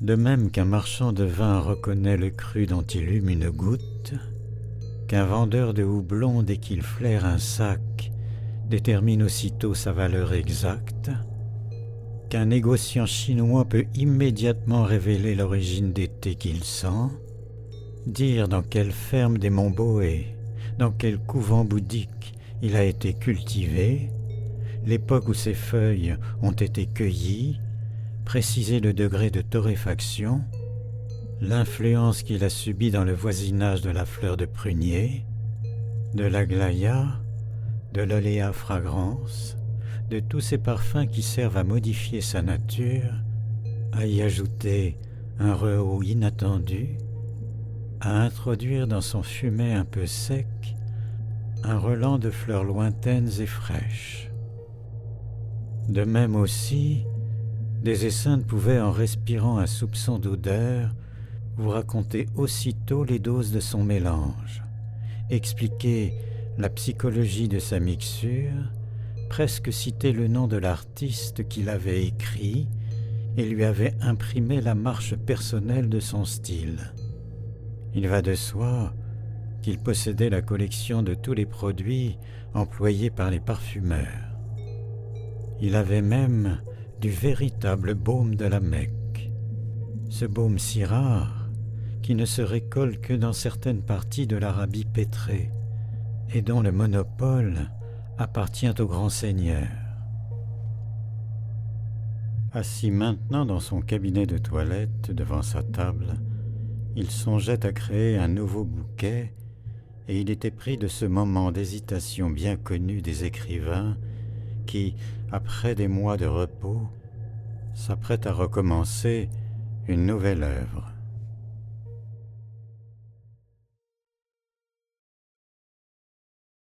De même qu'un marchand de vin reconnaît le cru dont il hume une goutte, qu'un vendeur de houblon, dès qu'il flaire un sac, détermine aussitôt sa valeur exacte, qu'un négociant chinois peut immédiatement révéler l'origine des thés qu'il sent, dire dans quelle ferme des Monts-Boé, dans quel couvent bouddhique il a été cultivé, l'époque où ses feuilles ont été cueillies, préciser le degré de torréfaction, l'influence qu'il a subie dans le voisinage de la fleur de prunier, de l'aglaïa, de l'oléa fragrance, de tous ces parfums qui servent à modifier sa nature, à y ajouter un rehaume inattendu, à introduire dans son fumet un peu sec un relent de fleurs lointaines et fraîches. De même aussi, des esseintes pouvaient, en respirant un soupçon d'odeur, vous raconter aussitôt les doses de son mélange, expliquer la psychologie de sa mixture, presque citer le nom de l'artiste qui l'avait écrit et lui avait imprimé la marche personnelle de son style. Il va de soi qu'il possédait la collection de tous les produits employés par les parfumeurs. Il avait même du véritable baume de la Mecque, ce baume si rare qui ne se récolte que dans certaines parties de l'Arabie pétrée et dont le monopole appartient aux grands seigneurs. Assis maintenant dans son cabinet de toilette devant sa table, il songeait à créer un nouveau bouquet et il était pris de ce moment d'hésitation bien connu des écrivains qui, après des mois de repos, s'apprêtent à recommencer une nouvelle œuvre.